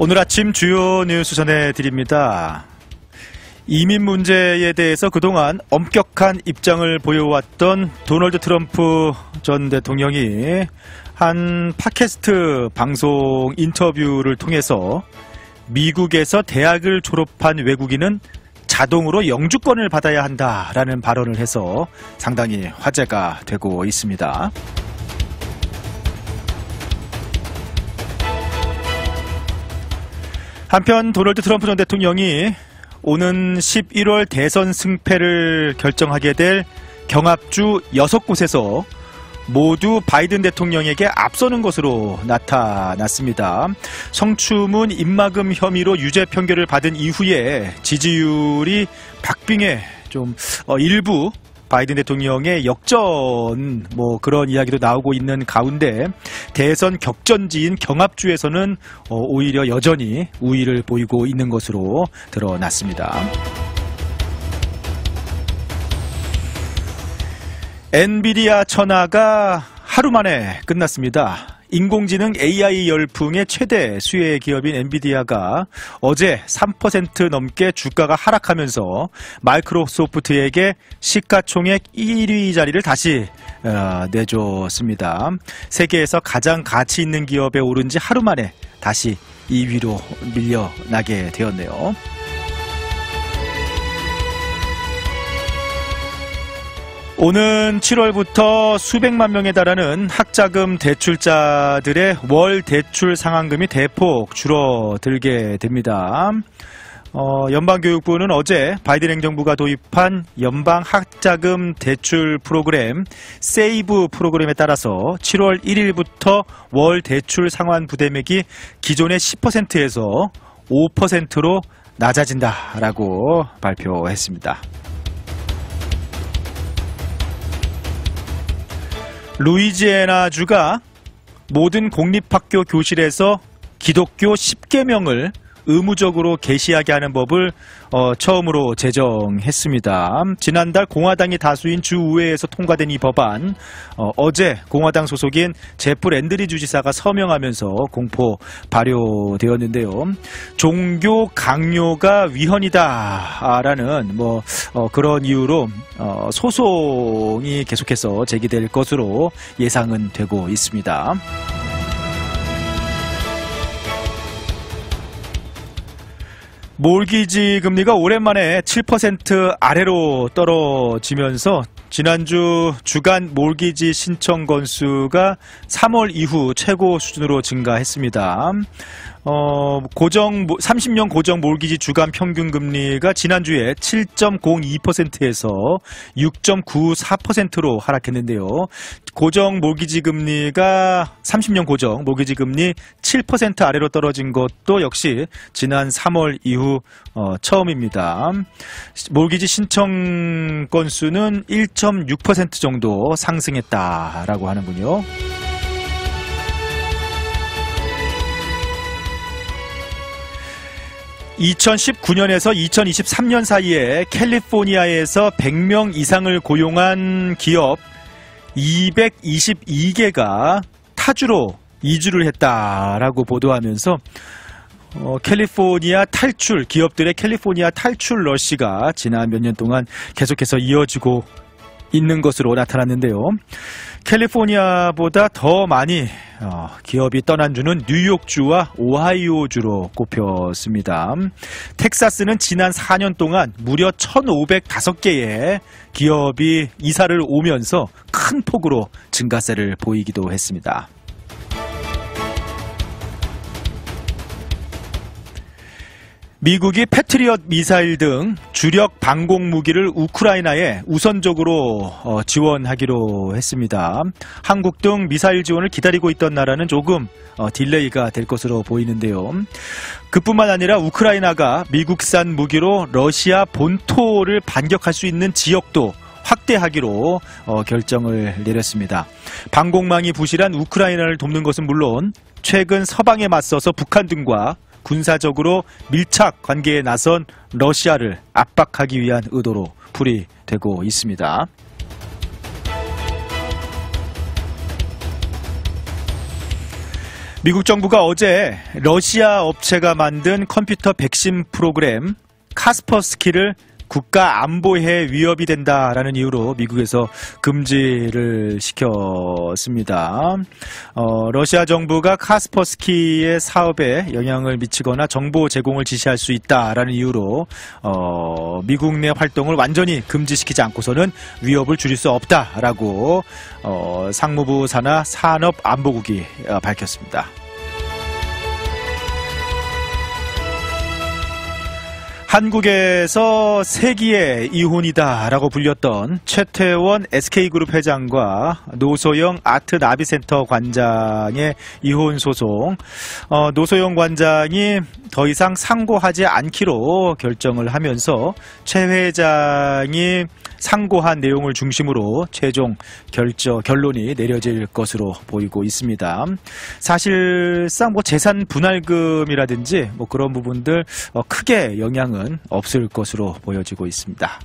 오늘 아침 주요 뉴스 전해드립니다. 이민 문제에 대해서 그동안 엄격한 입장을 보여왔던 도널드 트럼프 전 대통령이 한 팟캐스트 방송 인터뷰를 통해서 미국에서 대학을 졸업한 외국인은 자동으로 영주권을 받아야 한다라는 발언을 해서 상당히 화제가 되고 있습니다. 한편 도널드 트럼프 전 대통령이 오는 11월 대선 승패를 결정하게 될 경합주 6곳에서 모두 바이든 대통령에게 앞서는 것으로 나타났습니다. 성추문 입막음 혐의로 유죄 판결을 받은 이후에 지지율이 박빙에 좀 일부 바이든 대통령의 역전 그런 이야기도 나오고 있는 가운데 대선 격전지인 경합주에서는 오히려 여전히 우위를 보이고 있는 것으로 드러났습니다. 엔비디아 천하가 하루 만에 끝났습니다. 인공지능 AI 열풍의 최대 수혜 기업인 엔비디아가 어제 3% 넘게 주가가 하락하면서 마이크로소프트에게 시가총액 1위 자리를 다시 내줬습니다. 세계에서 가장 가치 있는 기업에 오른 지 하루 만에 다시 2위로 밀려나게 되었네요. 오는 7월부터 수백만 명에 달하는 학자금 대출자들의 월 대출 상환금이 대폭 줄어들게 됩니다. 연방교육부는 어제 바이든 행정부가 도입한 연방 학자금 대출 프로그램 세이브 프로그램에 따라서 7월 1일부터 월 대출 상환 부담액이 기존의 10%에서 5%로 낮아진다라고 발표했습니다. 루이지애나주가 모든 공립학교 교실에서 기독교 10계명을 의무적으로 계시하게 하는 법을 처음으로 제정했습니다. 지난달 공화당이 다수인 주의회에서 통과된 이 법안 어제 공화당 소속인 제프 랜드리 주지사가 서명하면서 공포 발효되었는데요. 종교 강요가 위헌이다라는 그런 이유로 소송이 계속해서 제기될 것으로 예상은 되고 있습니다. 몰기지 금리가 오랜만에 7% 아래로 떨어지면서 지난주 주간 몰기지 신청 건수가 3월 이후 최고 수준으로 증가했습니다. 30년 고정 몰기지 주간 평균 금리가 지난주에 7.02%에서 6.94%로 하락했는데요. 고정 몰기지 금리가 30년 고정 몰기지 금리 7% 아래로 떨어진 것도 역시 지난 3월 이후 처음입니다. 몰기지 신청 건수는 1.6% 정도 상승했다라고 하는군요. (2019년에서 2023년) 사이에 캘리포니아에서 100명 이상을 고용한 기업 222개가 타주로 이주를 했다라고 보도하면서 캘리포니아 탈출, 기업들의 캘리포니아 탈출 러시가 지난 몇 년 동안 계속해서 이어지고 있는 것으로 나타났는데요. 캘리포니아보다 더 많이 기업이 떠난 주는 뉴욕주와 오하이오주로 꼽혔습니다. 텍사스는 지난 4년 동안 무려 1,505개의 기업이 이사를 오면서 큰 폭으로 증가세를 보이기도 했습니다. 미국이 패트리엇 미사일 등 주력 방공 무기를 우크라이나에 우선적으로 지원하기로 했습니다. 한국 등 미사일 지원을 기다리고 있던 나라는 조금 딜레이가 될 것으로 보이는데요. 그뿐만 아니라 우크라이나가 미국산 무기로 러시아 본토를 반격할 수 있는 지역도 확대하기로 결정을 내렸습니다. 방공망이 부실한 우크라이나를 돕는 것은 물론 최근 서방에 맞서서 북한 등과 군사적으로 밀착 관계에 나선 러시아를 압박하기 위한 의도로 풀이되고 있습니다. 미국 정부가 어제 러시아 업체가 만든 컴퓨터 백신 프로그램 카스퍼스키를 국가 안보에 위협이 된다라는 이유로 미국에서 금지를 시켰습니다. 러시아 정부가 카스퍼스키의 사업에 영향을 미치거나 정보 제공을 지시할 수 있다라는 이유로 미국 내 활동을 완전히 금지시키지 않고서는 위협을 줄일 수 없다라고 상무부 산하 산업안보국이 밝혔습니다. 한국에서 세기의 이혼이다라고 불렸던 최태원 SK그룹 회장과 노소영 아트나비센터 관장의 이혼 소송. 노소영 관장이 더 이상 상고하지 않기로 결정을 하면서 최 회장이 상고한 내용을 중심으로 최종 결론이 내려질 것으로 보이고 있습니다. 사실상 재산 분할금이라든지 그런 부분들 크게 영향은 없을 것으로 보여지고 있습니다.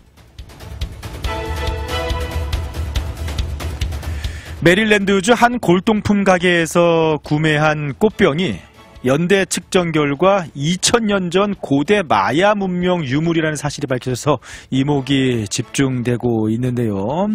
메릴랜드주 한 골동품 가게에서 구매한 꽃병이 연대 측정 결과 2000년 전 고대 마야 문명 유물이라는 사실이 밝혀져서 이목이 집중되고 있는데요.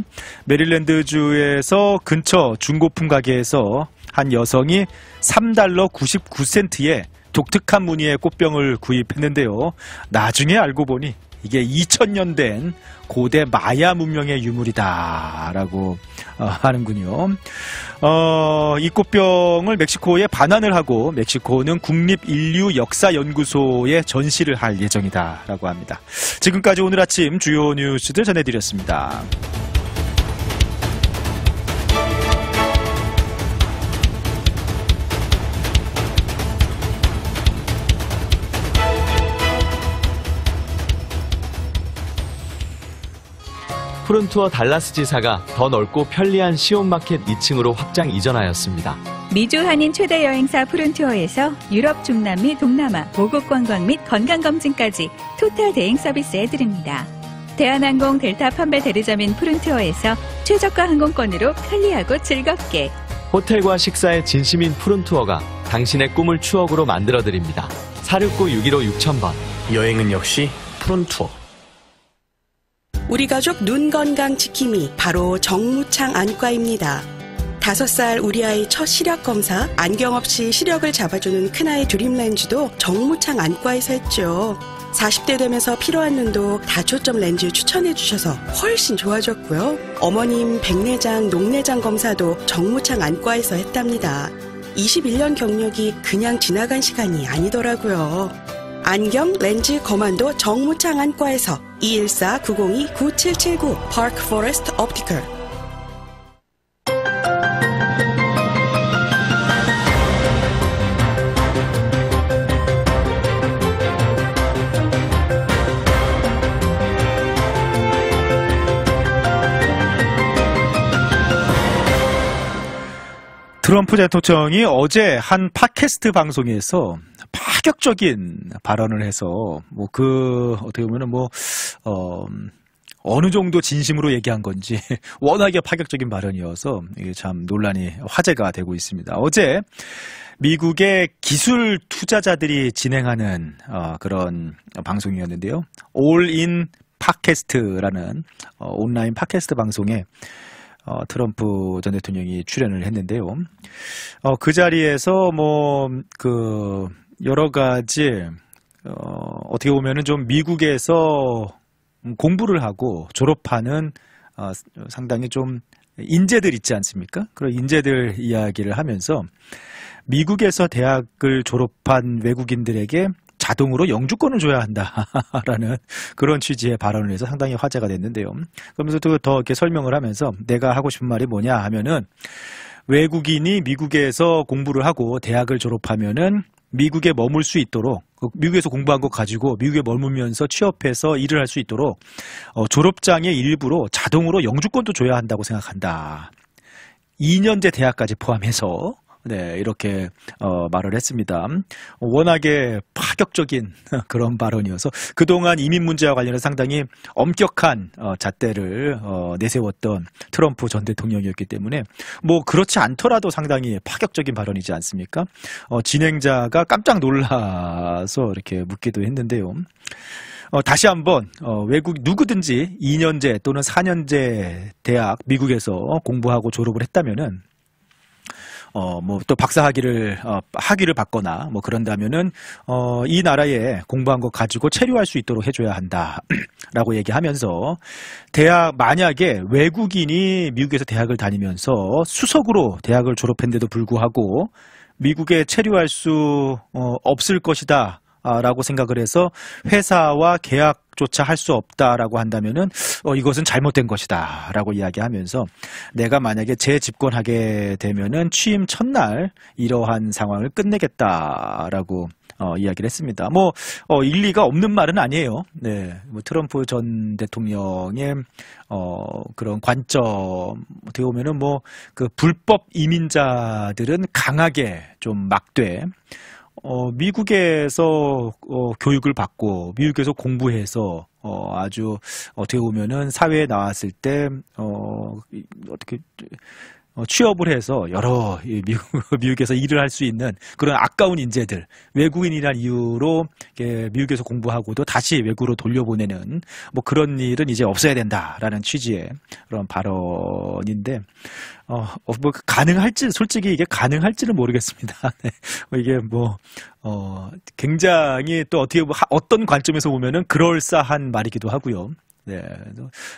메릴랜드주에서 근처 중고품 가게에서 한 여성이 $3 99센트에 독특한 무늬의 꽃병을 구입했는데요. 나중에 알고 보니 이게 2000년 된 고대 마야 문명의 유물이다라고 하는군요. 이 꽃병을 멕시코에 반환을 하고 멕시코는 국립인류역사연구소에 전시를 할 예정이다라고 합니다. 지금까지 오늘 아침 주요 뉴스들 전해드렸습니다. 푸른투어 달라스 지사가 더 넓고 편리한 시온마켓 2층으로 확장 이전하였습니다. 미주 한인 최대 여행사 푸른투어에서 유럽, 중남 및 동남아, 모국 관광 및 건강검진까지 토탈 대행 서비스 해드립니다. 대한항공 델타 판매 대리점인 푸른투어에서 최저가 항공권으로 편리하고 즐겁게. 호텔과 식사의 진심인 푸른투어가 당신의 꿈을 추억으로 만들어드립니다. 469-615-6000번. 여행은 역시 푸른투어. 우리 가족 눈 건강 지킴이 바로 정무창 안과입니다. 5살 우리 아이 첫 시력 검사, 안경 없이 시력을 잡아주는 큰아이 드림렌즈도 정무창 안과에서 했죠. 40대 되면서 필요한 눈도 다초점 렌즈 추천해 주셔서 훨씬 좋아졌고요. 어머님 백내장, 녹내장 검사도 정무창 안과에서 했답니다. 21년 경력이 그냥 지나간 시간이 아니더라고요. 안경, 렌즈, 거만도 정무창 안과에서 214-902-9779 파크 포레스트 옵티컬. 트럼프 대통령이 어제 한 팟캐스트 방송에서 파격적인 발언을 해서 어떻게 보면은 어느 정도 진심으로 얘기한 건지 워낙에 파격적인 발언이어서 이게 참 논란이 화제가 되고 있습니다. 어제 미국의 기술 투자자들이 진행하는 그런 방송이었는데요. All in 팟캐스트라는 온라인 팟캐스트 방송에 트럼프 전 대통령이 출연을 했는데요. 그 자리에서 여러 가지 어떻게 보면은 좀 미국에서 공부를 하고 졸업하는 상당히 좀 인재들 있지 않습니까? 그런 인재들 이야기를 하면서 미국에서 대학을 졸업한 외국인들에게 자동으로 영주권을 줘야 한다라는 그런 취지의 발언을 해서 상당히 화제가 됐는데요. 그러면서 또 더 이렇게 설명을 하면서 내가 하고 싶은 말이 뭐냐 하면은 외국인이 미국에서 공부를 하고 대학을 졸업하면은 미국에 머물 수 있도록 미국에서 공부한 거 가지고 미국에 머물면서 취업해서 일을 할 수 있도록 졸업장의 일부로 자동으로 영주권도 줘야 한다고 생각한다. 2년제 대학까지 포함해서 네, 이렇게 말을 했습니다. 워낙에 파격적인 그런 발언이어서 그동안 이민 문제와 관련해서 상당히 엄격한 잣대를 내세웠던 트럼프 전 대통령이었기 때문에 뭐 그렇지 않더라도 상당히 파격적인 발언이지 않습니까? 진행자가 깜짝 놀라서 이렇게 묻기도 했는데요. 다시 한번 외국 누구든지 2년제 또는 4년제 대학 미국에서 공부하고 졸업을 했다면은 뭐 또 박사 학위를 받거나 뭐 그런다면은 이 나라에 공부한 거 가지고 체류할 수 있도록 해줘야 한다라고 얘기하면서 대학 만약에 외국인이 미국에서 대학을 다니면서 수석으로 대학을 졸업했는데도 불구하고 미국에 체류할 수 없을 것이다. 라고 생각을 해서 회사와 계약조차 할 수 없다라고 한다면은 이것은 잘못된 것이다 라고 이야기하면서 내가 만약에 재집권하게 되면은 취임 첫날 이러한 상황을 끝내겠다라고 이야기를 했습니다. 뭐 일리가 없는 말은 아니에요. 네, 뭐 트럼프 전 대통령의 그런 관점 어떻게 보면은 뭐 그 불법 이민자들은 강하게 좀 막되 미국에서 교육을 받고 미국에서 공부해서 아주 어떻게 보면은 사회에 나왔을 때 어떻게 취업을 해서 여러 미국에서 일을 할 수 있는 그런 아까운 인재들, 외국인이라는 이유로 미국에서 공부하고도 다시 외국으로 돌려보내는 뭐 그런 일은 이제 없어야 된다라는 취지의 그런 발언인데 뭐 가능할지 솔직히 이게 가능할지는 모르겠습니다. 네. 이게 뭐 굉장히 또 어떤 관점에서 보면은 그럴싸한 말이기도 하고요. 네.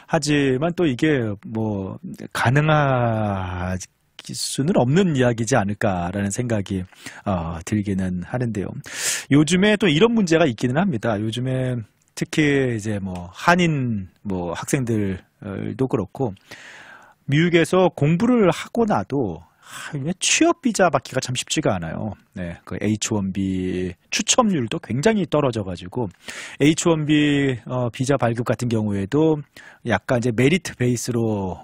하지만 또 이게 뭐 가능할 수는 없는 이야기지 않을까라는 생각이 들기는 하는데요. 요즘에 또 이런 문제가 있기는 합니다. 요즘에 특히 이제 뭐 한인 뭐 학생들도 그렇고 미국에서 공부를 하고 나도 취업 비자 받기가 참 쉽지가 않아요. 네, 그 H-1B 추첨률도 굉장히 떨어져가지고 H-1B 비자 발급 같은 경우에도 약간 이제 메리트 베이스로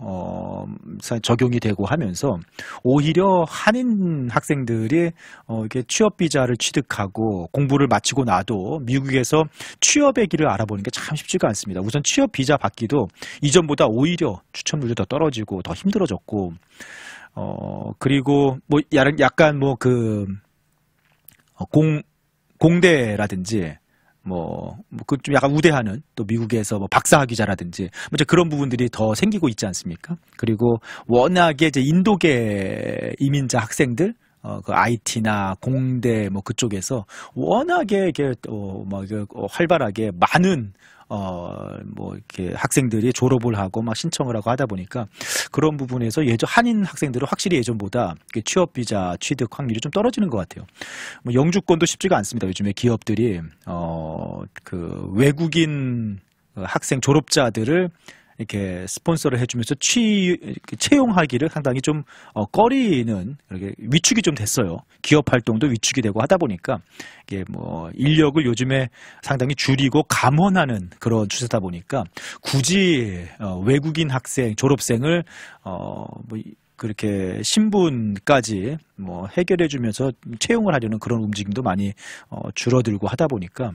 적용이 되고 하면서 오히려 한인 학생들이 이렇게 취업 비자를 취득하고 공부를 마치고 나도 미국에서 취업의 길을 알아보는 게 참 쉽지가 않습니다. 우선 취업 비자 받기도 이전보다 오히려 추첨률도 더 떨어지고 더 힘들어졌고. 그리고, 뭐, 약간 뭐, 공대라든지, 그 좀 약간 우대하는 또 미국에서 뭐 박사학위자라든지, 뭐 이제 그런 부분들이 더 생기고 있지 않습니까? 그리고 워낙에 이제 인도계 이민자 학생들, 그 IT나 공대 뭐 그쪽에서 워낙에 이게 활발하게 많은 뭐 이렇게 학생들이 졸업을 하고 막 신청을 하고 하다 보니까 그런 부분에서 한인 학생들은 확실히 예전보다 취업 비자 취득 확률이 좀 떨어지는 것 같아요. 뭐 영주권도 쉽지가 않습니다. 요즘에 기업들이 그 외국인 학생 졸업자들을 이렇게 스폰서를 해주면서 채용하기를 상당히 좀 꺼리는 이렇게 위축이 좀 됐어요. 기업 활동도 위축이 되고 하다 보니까 이게 뭐 인력을 요즘에 상당히 줄이고 감원하는 그런 추세다 보니까 굳이 외국인 학생 졸업생을 뭐 그렇게 신분까지 뭐 해결해주면서 채용을 하려는 그런 움직임도 많이 줄어들고 하다 보니까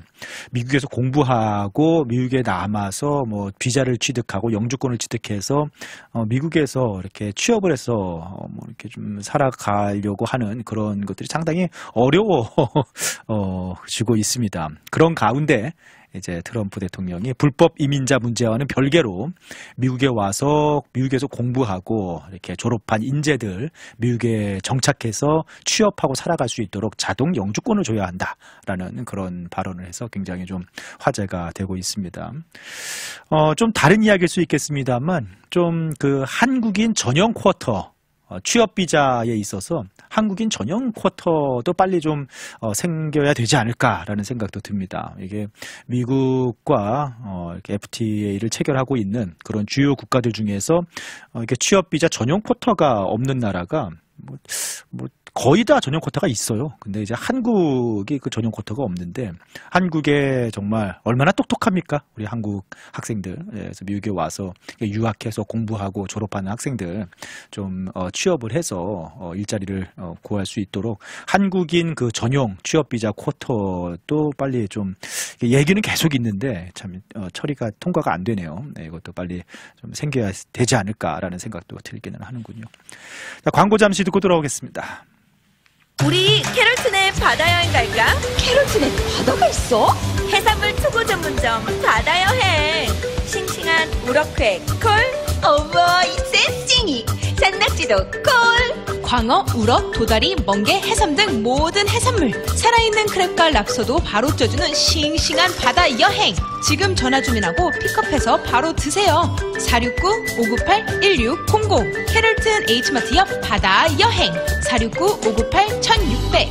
미국에서 공부하고 미국에 남아서 뭐 비자를 취득하고 영주권을 취득해서 미국에서 이렇게 취업을 해서 뭐 이렇게 좀 살아가려고 하는 그런 것들이 상당히 어려워지고 있습니다. 그런 가운데 이제 트럼프 대통령이 불법 이민자 문제와는 별개로 미국에 와서 미국에서 공부하고 이렇게 졸업한 인재들 미국에 정착해서 취업하고 살아갈 수 있도록 자동 영주권을 줘야 한다라는 그런 발언을 해서 굉장히 좀 화제가 되고 있습니다. 좀 다른 이야기일 수 있겠습니다만 좀 그 한국인 전용 쿼터 취업 비자에 있어서 한국인 전용 쿼터도 빨리 좀 생겨야 되지 않을까라는 생각도 듭니다. 이게 미국과 이렇게 FTA를 체결하고 있는 그런 주요 국가들 중에서 이렇게 취업 비자 전용 쿼터가 없는 나라가 뭐 거의 다 전용 쿼터가 있어요. 근데 이제 한국이 그 전용 쿼터가 없는데 한국에 정말 얼마나 똑똑합니까? 우리 한국 학생들. 그래서 미국에 와서 유학해서 공부하고 졸업하는 학생들 좀 취업을 해서 일자리를 구할 수 있도록 한국인 그 전용 취업 비자 쿼터도 빨리 좀 얘기는 계속 있는데 참 처리가 통과가 안 되네요. 네, 이것도 빨리 좀 생겨야 되지 않을까라는 생각도 들기는 하는군요. 자, 광고 잠시 듣고 돌아오겠습니다. 우리 캐롤튼에 바다 여행 갈까? 캐롤튼에 바다가 있어? 해산물 투구 전문점 바다 여행. 싱싱한 우럭회 콜. 어머 이제 찡이. 산낙지도 콜. 광어, 우럭, 도다리, 멍게, 해삼 등 모든 해산물. 살아있는 크랩과 랍스터도 바로 쪄주는 싱싱한 바다 여행. 지금 전화 주문하고 픽업해서 바로 드세요. 469-598-1600 캐롤튼 H마트 옆 바다 여행 469-598-1600.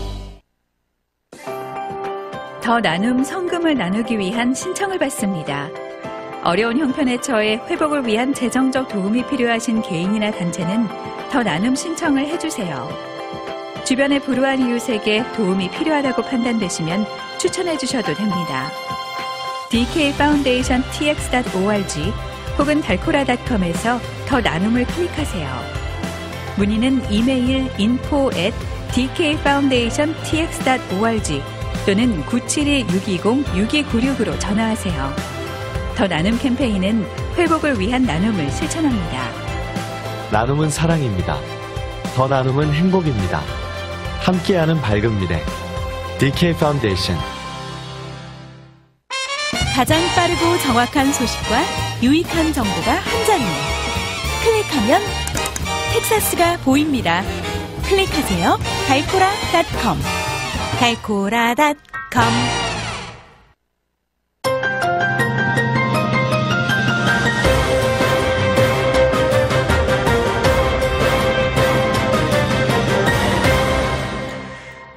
더 나눔 성금을 나누기 위한 신청을 받습니다. 어려운 형편에 처해 회복을 위한 재정적 도움이 필요하신 개인이나 단체는 더 나눔 신청을 해주세요. 주변의 불우한 이웃에게 도움이 필요하다고 판단되시면 추천해 주셔도 됩니다. dkfoundation.tx.org 혹은 달코라.com에서 더 나눔을 클릭하세요. 문의는 이메일 info@dkfoundation.tx.org 또는 972-620-6296으로 전화하세요. 더 나눔 캠페인은 회복을 위한 나눔을 실천합니다. 나눔은 사랑입니다. 더 나눔은 행복입니다. 함께하는 밝은 미래 DK 파운데이션. 가장 빠르고 정확한 소식과 유익한 정보가 한 자리에. 클릭하면 텍사스가 보입니다. 클릭하세요. 달코라.com 달코라.com.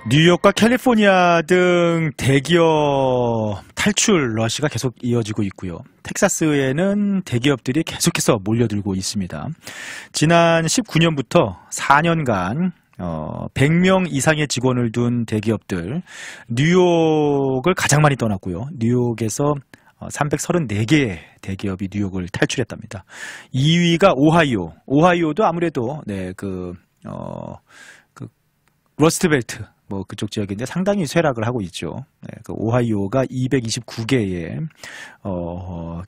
뉴욕과 캘리포니아 등 대기업 탈출 러시가 계속 이어지고 있고요. 텍사스에는 대기업들이 계속해서 몰려들고 있습니다. 지난 19년부터 4년간 100명 이상의 직원을 둔 대기업들, 뉴욕을 가장 많이 떠났고요. 뉴욕에서 334개의 대기업이 뉴욕을 탈출했답니다. 2위가 오하이오. 오하이오도 아무래도 러스트벨트 그쪽 지역인데 상당히 쇠락을 하고 있죠. 네, 그 오하이오가 229개의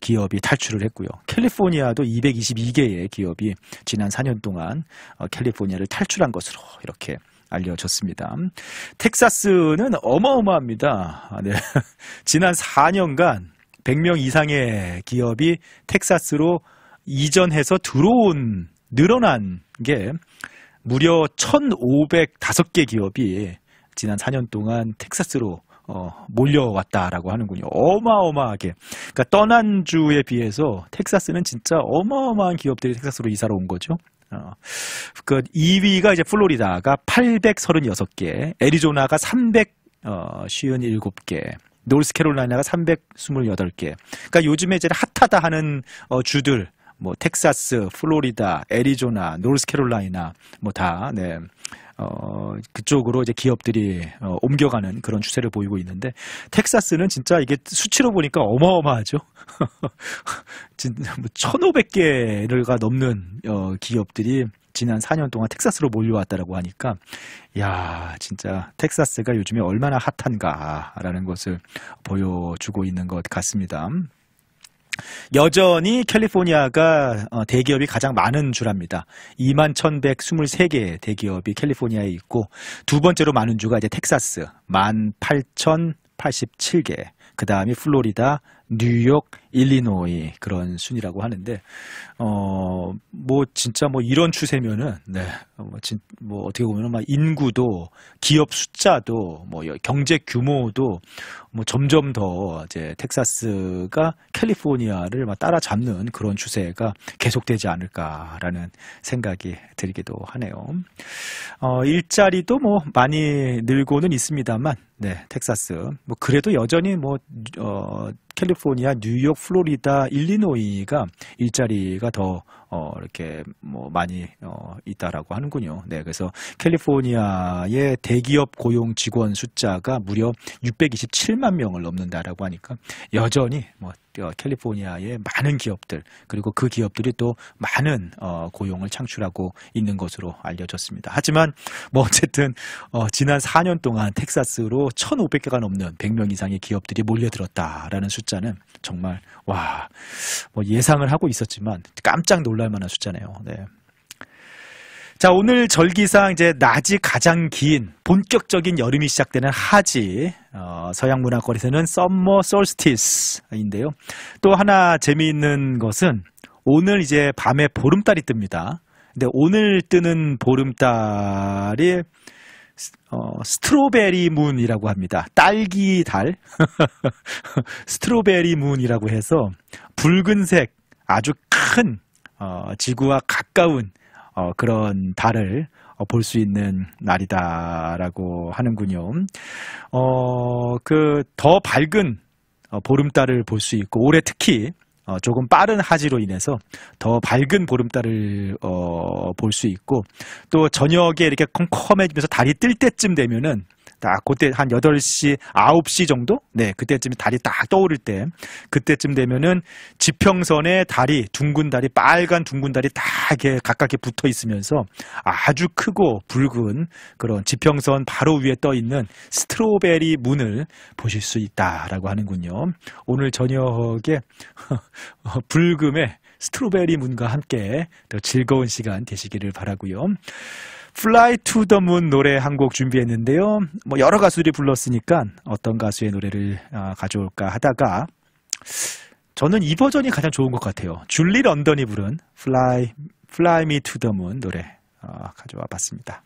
기업이 탈출을 했고요. 캘리포니아도 222개의 기업이 지난 4년 동안 캘리포니아를 탈출한 것으로 이렇게 알려졌습니다. 텍사스는 어마어마합니다. 네. 지난 4년간 100명 이상의 기업이 텍사스로 이전해서 늘어난 게 무려 1,505개 기업이 지난 4년 동안 텍사스로 몰려왔다라고 하는군요. 어마어마하게. 그러니까 떠난 주에 비해서 tek사스는 진짜 어마어마한 기업들이 텍사스로 이사를 온 거죠. 그 2위가 이제 플로리다가 836개, 애리조나가 357개, 노스캐롤라이나가 328개. 그러니까 요즘에 이제 핫하다 하는 주들, 텍사스, 플로리다, 애리조나, 노스캐롤라이나 다 그쪽으로 이제 기업들이 옮겨가는 그런 추세를 보이고 있는데, 텍사스는 진짜 이게 수치로 보니까 어마어마하죠. 1,500개가 넘는 기업들이 지난 4년 동안 텍사스로 몰려왔다라고 하니까, 야, 진짜 텍사스가 요즘에 얼마나 핫한가라는 것을 보여주고 있는 것 같습니다. 여전히 캘리포니아가 대기업이 가장 많은 주랍니다. 21,123개 대기업이 캘리포니아에 있고, 두 번째로 많은 주가 이제 텍사스 18,087개, 그 다음이 플로리다, 뉴욕, 일리노이, 그런 순이라고 하는데, 진짜 이런 추세면은, 어떻게 보면 인구도, 기업 숫자도, 경제 규모도, 점점 더 이제 텍사스가 캘리포니아를 따라잡는 그런 추세가 계속되지 않을까라는 생각이 들기도 하네요. 일자리도 많이 늘고는 있습니다만, 네, 텍사스. 뭐 그래도 여전히 뭐 캘리포니아, 뉴욕, 플로리다, 일리노이가 일자리가 더 이렇게 뭐 많이 있다라고 하는군요. 네, 그래서 캘리포니아의 대기업 고용 직원 숫자가 무려 627만 명을 넘는다라고 하니까 여전히 뭐 캘리포니아의 많은 기업들, 그리고 그 기업들이 또 많은 고용을 창출하고 있는 것으로 알려졌습니다. 하지만 뭐 어쨌든 지난 4년 동안 텍사스로 1,500개가 넘는 100명 이상의 기업들이 몰려들었다라는 숫자는 정말 와, 뭐 예상을 하고 있었지만 깜짝 놀랄 만한 숫자네요. 네. 자, 오늘 절기상 이제 낮이 가장 긴 본격적인 여름이 시작되는 하지, 서양 문화권에서는 썸머 솔스티스인데요. 또 하나 재미있는 것은 오늘 이제 밤에 보름달이 뜹니다. 근데 오늘 뜨는 보름달이 스트로베리 문이라고 합니다. 딸기 달. 스트로베리 문이라고 해서 붉은색 아주 큰 지구와 가까운 그런 달을 볼 수 있는 날이다라고 하는군요. 그 더 밝은 보름달을 볼 수 있고, 올해 특히 조금 빠른 하지로 인해서 더 밝은 보름달을 볼 수 있고, 또 저녁에 이렇게 컴컴해지면서 달이 뜰 때쯤 되면은 딱 그때 한 8시, 9시 정도? 네, 그때쯤 달이 딱 떠오를 때, 그때쯤 되면은 지평선에 달이, 둥근 달이, 빨간 둥근 달이 딱 이렇게 가깝게 붙어 있으면서 아주 크고 붉은 그런 지평선 바로 위에 떠 있는 스트로베리 문을 보실 수 있다라고 하는군요. 오늘 저녁에 붉음의 스트로베리 문과 함께 더 즐거운 시간 되시기를 바라고요. Fly to the Moon 노래 한 곡 준비했는데요. 뭐 여러 가수들이 불렀으니까 어떤 가수의 노래를 가져올까 하다가 저는 이 버전이 가장 좋은 것 같아요. 줄리 런던이 부른 Fly Me to the Moon 노래 가져와 봤습니다.